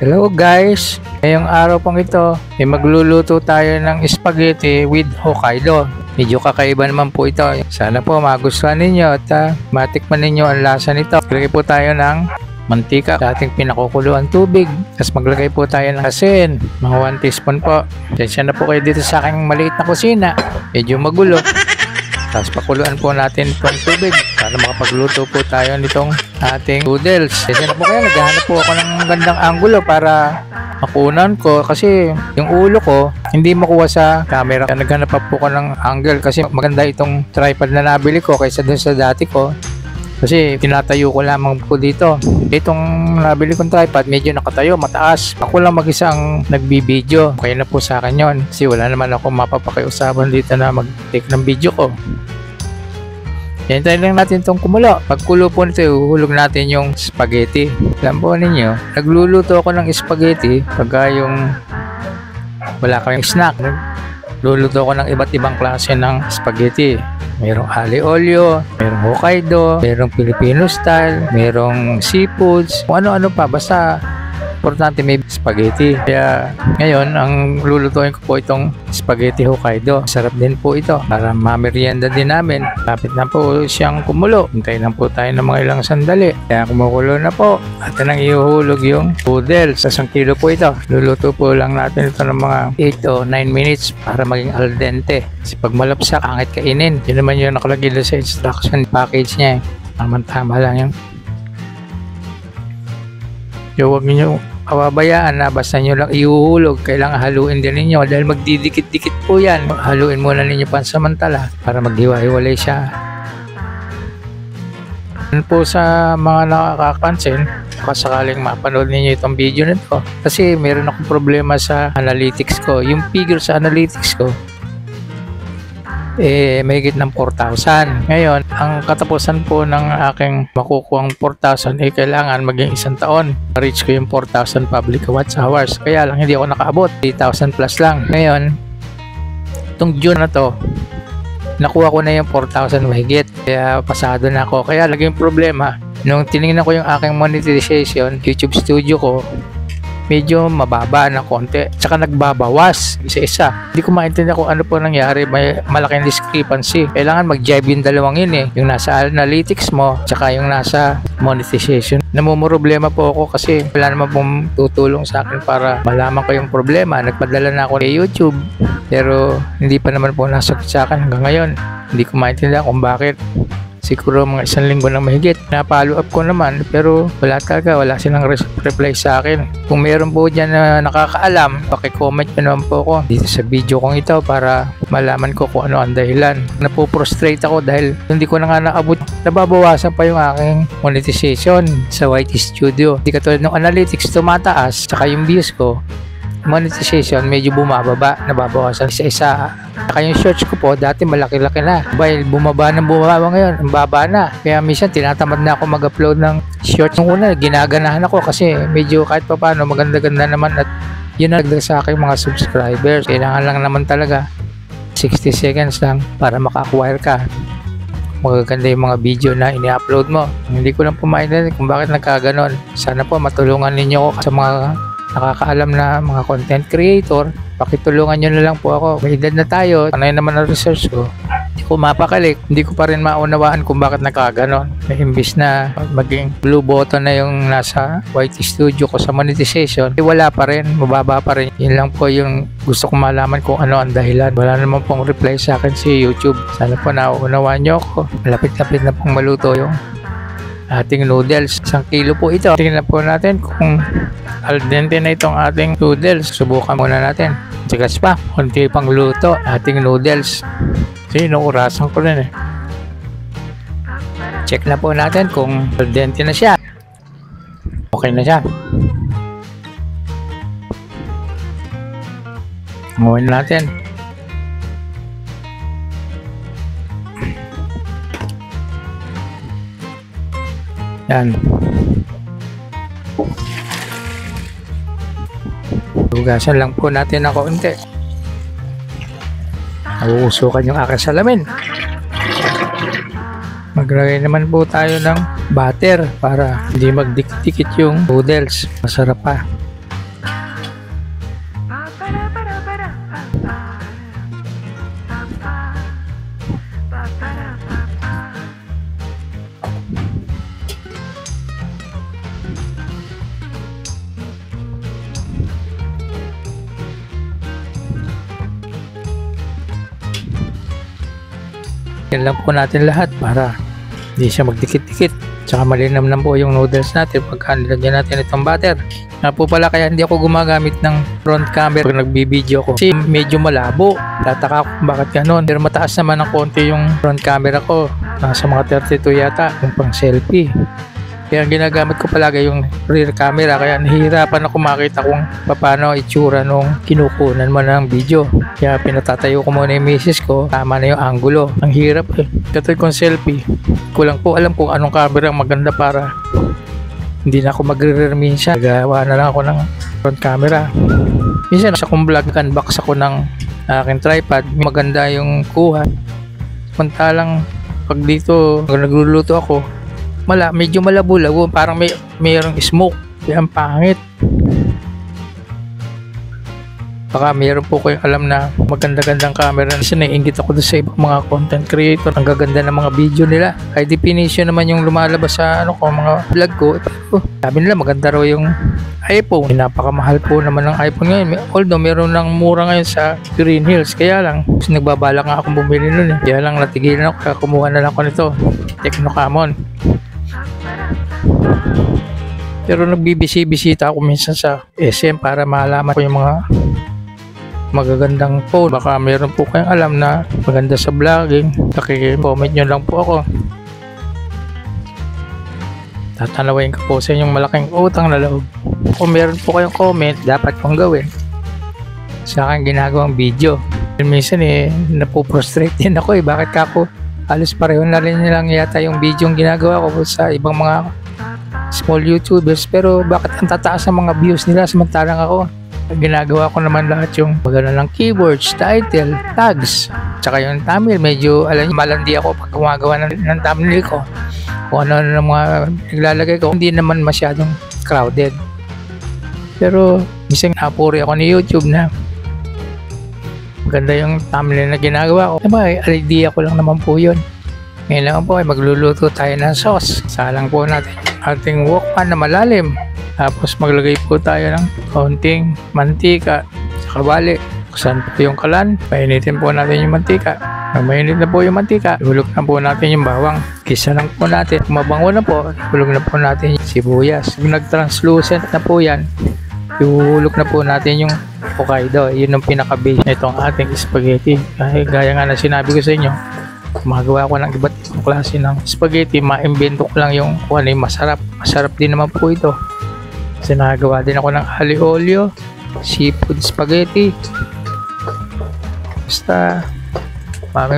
Hello guys! Ngayong araw pong ito, magluluto tayo ng spaghetti with Hokkaido. Medyo kakaiba naman po ito. Sana po magustuhan ninyo at matikman ninyo ang lasa nito. Maglagay po tayo ng mantika sa ating pinakukuluan tubig. Tapos maglagay po tayo ng asin, mga 1 teaspoon po. Tensya na po kayo dito sa aking maliit na kusina. Medyo magulo. Tapos pakuluan po natin itong tubig para makapagluto po tayo nitong ating noodles. Kasi na po kaya naghahanap po ako ng gandang angulo para makunan ko kasi yung ulo ko hindi makuha sa camera. Naghanap pa po ko ng angle kasi maganda itong tripod na nabili ko kaysa dun sa dati ko. Kasi tinatayo ko lamang po dito. Itong nabili kong tripod medyo nakatayo, mataas. Ako lang mag-isa ang nagbibideo. Okay na po sa akin yun. Kasi wala naman ako mapapakiusapan dito na mag-take ng video ko. Hintayin lang natin itong kumulo. Pagkulo po nito, uhulog natin yung spaghetti. Alam po ninyo, nagluluto ako ng spaghetti pagka yung wala kayong snack. Luluto ako ng iba't ibang klase ng spaghetti. Merong ali olio, merong Hokkaido, merong Filipino style, merong seafoods, kung ano-ano pa. Basta importante may spaghetti. Kaya ngayon, ang lulutuin ko po itong spaghetti Hokkaido. Sarap din po ito para mamerienda din namin. Lapit na po siyang kumulo. Hintayin lang po tayo ng mga ilang sandali. Kaya kumukulo na po. At nang ihuhulog yung noodles. 1 kilo po ito. Luluto po lang natin ito ng mga 8 o 9 minutes para maging al dente. Kasi pag malapsak, angit kainin. Yun naman yung nakalagay sa instruction package niya. Tama lang yun. Huwag niyo kababayaan na basta nyo lang ihuhulog, kailangan haluin din ninyo dahil magdidikit-dikit po yan. Haluin muna ninyo pansamantala para maghiwa-hiwalay siya. Po sa mga nakakapansin, sakaling mapanood ninyo itong video nito kasi meron akong problema sa analytics ko. Yung figure sa analytics ko may higit ng 4,000. Ngayon, ang katapusan po ng aking makukuhang 4,000 kailangan maging 1 taon. Reach ko yung 4,000 public watch hours. Kaya lang hindi ako nakaabot. 3,000 plus lang. Ngayon, itong June na to, nakuha ko na yung 4,000 mahigit. Kaya pasado na ako. Kaya naging problema, nung tinignan ko yung aking monetization, YouTube studio ko, medyo mababa ng konti. Tsaka nagbabawas isa-isa. Hindi ko maintindihan kung ano po nangyari. May malaking discrepancy. Kailangan mag-jive yung dalawang yun eh. Yung nasa analytics mo, tsaka yung nasa monetization. Namumroblema po ako kasi wala naman pong tutulong sa akin para malaman ko yung problema. Nagpadala na ako kay YouTube. Pero hindi pa naman po nasagot sa akin hanggang ngayon. Hindi ko maintindihan kung bakit. Siguro mga 1 linggo na mahigit. Na-follow up ko naman pero wala talaga. Wala silang reply sa akin. Kung meron po dyan na nakakaalam, paki-comment nyo naman po ako dito sa video kong ito para malaman ko kung ano ang dahilan. Napoprostrate ako dahil hindi ko na nga naabot. Nababawasan pa yung aking monetization sa YT Studio. Hindi katulad ng analytics tumataas saka yung views ko. Monetization medyo bumababa, nababawasan isa-isa. Saka yung search ko po dati malaki-laki na, dahil bumaba ngayon, ang baba na. Kaya minsan tinatamad na ako mag-upload ng shorts. Nung una ginaganahan ako kasi medyo kahit pa paano maganda-ganda naman at yun ang nagdag sa aking mga subscribers. Kailangan lang naman talaga 60 seconds lang para maka-acquire ka. Magaganda yung mga video na ini-upload mo. Hindi ko lang po maintindihan kung bakit nagkaganon. Sana po matulungan ninyo ako sa mga nakakaalam na mga content creator. Pakitulungan nyo na lang po ako. May edad na tayo. Panay naman ang research ko. Hindi ko mapakalik. Hindi ko pa rin maunawaan kung bakit nakaganon. Imbis na maging blue button na yung nasa YT Studio ko sa monetization, wala pa rin. Mababa pa rin. Yun lang po yung gusto kong malaman kung ano ang dahilan. Wala naman pong reply sa akin si YouTube. Sana po nauunawaan nyo ako. Malapit-lapit na pong maluto yung ating noodles. 1 kilo po ito. Tingnan po natin kung al dente na itong ating noodles. Subukan muna natin. Tigas pa. Kunti pang luto. Ating noodles. Kasi inuurasan ko rin eh. Check na po natin kung al dente na siya. Okay na siya. Ngayon natin. Yan. Hugasan lang po natin ng kaunti. Nauusukan yung aking salamin. Maglagay naman po tayo ng butter para hindi magdikit-dikit yung noodles. Masarap pa. Yan lang po natin lahat para hindi siya magdikit-dikit. Tsaka malinam lang po yung noodles natin pagka nilagyan natin itong butter. Nga po pala kaya hindi ako gumagamit ng front camera pag nagbibideo ko kasi medyo malabo. Tataka ko bakit ganon. Pero mataas naman ng konti yung front camera ko. Nasa mga 32 yata yung pang selfie. Kaya ginagamit ko palagi yung rear camera kaya nahihirapan ako makita kung paano itsura nung kinukunan mo ng video. Kaya pinatatayo ko muna yung misis ko, tama na yung angulo. Ang hirap eh. Katoy kong selfie. Kulang po alam kung anong camera ang maganda para hindi na ako magre-rear minsan. Nagawa na lang ako ng front camera. Minsan sa kong vlog, unbox ako ng aking tripod. Maganda yung kuha. Samantalang pag dito nagluluto ako, medyo malabo-labo, parang mayroong smoke, kaya ang pangit. Baka mayroon po kayong alam na maganda-gandang camera. Kasi naiingit ako doon sa ibang mga content creator, ang gaganda ng mga video nila. High definition naman yung lumalabas sa mga vlog ko. Sabi nila maganda raw yung iPhone. Napakamahal po naman ng iPhone ngayon. Although meron ng mura ngayon sa Green Hills, kaya lang nagbabalak nga akong bumili nun eh. Kaya lang natigilan ako, kaya kumuha na lang ako nito, Tecno Camon. Pero nagbibisi-bisita ako minsan sa SM para malaman ko yung mga magagandang phone. Baka meron po kayong alam na maganda sa vlogging. Comment nyo lang po ako. Tatanawin ko po sa inyong malaking utang na loob. Kung meron po kayong comment, dapat kong gawin sa aking ginagawang video. Minsan napoprostrate din ako eh. Bakit ka ako halos pareho na rin nilang yata yung video yung ginagawa ko sa ibang mga small YouTubers, pero bakit ang tataas ng mga views nila samantalang ako ginagawa ko naman lahat yung magana ng keywords, title, tags, tsaka yung thumbnail. Medyo alam niyo malandi ako pag gumagawa ng thumbnail ko, kung ano ng mga naglalagay ko, hindi naman masyadong crowded. Pero minsan napuri ako ni YouTube na maganda yung thumbnail na ginagawa ko. Idea ko lang naman po yun. Ngayon lang po ay magluluto tayo ng sauce. Salang po natin ating wok pan na malalim. Tapos maglagay po tayo ng konting mantika sa kawali. Kusan po yung kalan. Painitin po natin yung mantika. Pag mainit na po yung mantika, ihulog na po natin yung bawang. Kisa lang po natin. Kung mabango na po, ihulog na po natin yung sibuyas. Kung nag-translucent na po yan, ihulog na po natin yung Hokkaido. Yun ang pinaka-base na itong ating spaghetti. Gaya nga na sinabi ko sa inyo, gumagawa ko ng iba't ibang klase ng spaghetti. Ma-invento ko lang yung kung ano yung masarap. Masarap din naman po ito. Kasi nagawa din ako ng aglio olio, seafood spaghetti. Basta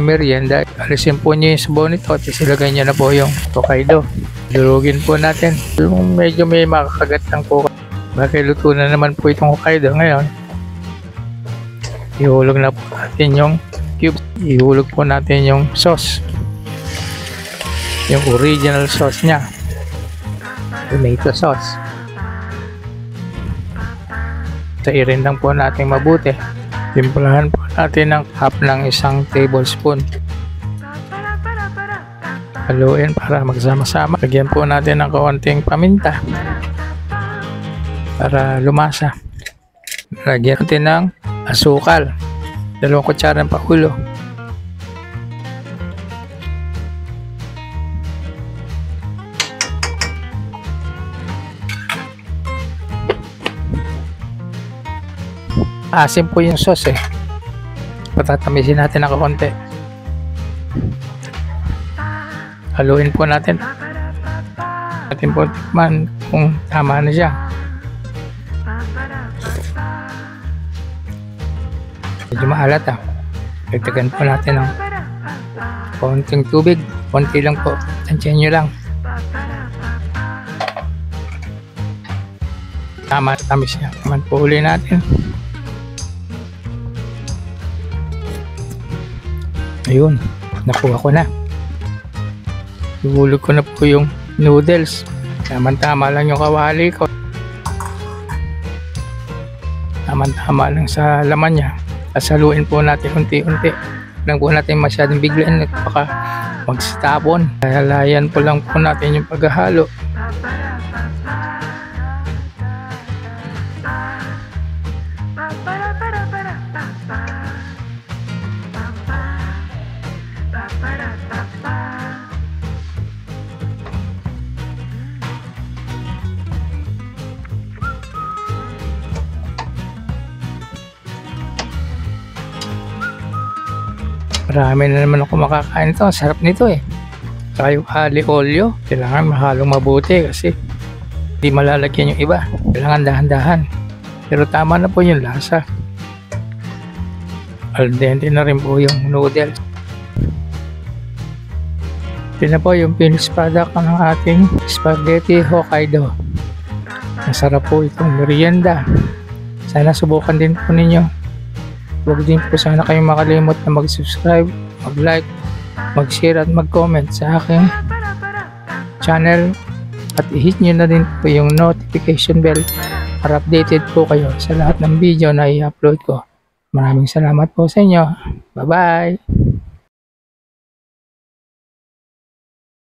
merienda. Alisin po nyo yung sabaw nito at isilagay nyo na po yung Hokkaido. Durugin po natin. Yung medyo may makakagat lang po. Bakit luto na naman po itong Hokkaido ngayon. Ihulog na po natin yung cubes. Ihulog po natin yung sauce. Yung original sauce niya. Tomato sauce. Sairin lang po natin mabuti. Timplahan po natin ng half ng 1 tablespoon. Haluin para magsama-sama. Lagyan po natin ng kaunting paminta para lumasa. Lagyan natin ng asukal. 2 kutsarang paulo. Asim po yung sauce eh. Patatamisin natin ng kaunti. Haluin po natin. Natin po tikman kung tama na siya. Medyo maalat ah. Dagdagan po natin ng konting tubig. Konti lang po. Tansyan nyo lang. Tama, tamis niya. Naman po uli natin. Ayun, nakuha ko na. Ihulog ko na po yung noodles. Tama-tama lang yung kawali ko. Tama-tama lang sa laman niya. Sasaluin po natin unti-unti. Lang po natin masyadong biglaan at baka magsitapon. Halayan po lang po natin yung paghahalo. Marami na naman ako makakain ito. Sarap nito eh. Saka yung olio, kailangan mahalong mabuti kasi hindi malalagyan yung iba. Kailangan dahan-dahan. Pero tama na po yung lasa. Al dente na rin po yung noodles. Ito na po yung finished product ng ating spaghetti Hokkaido. Masarap po itong merienda. Sana subukan din po ninyo. Huwag din po sana kayong makalimot na mag-subscribe, mag-like, mag-share at mag-comment sa aking channel. At i-hit nyo na din po yung notification bell para updated po kayo sa lahat ng video na i-upload ko. Maraming salamat po sa inyo. Bye-bye!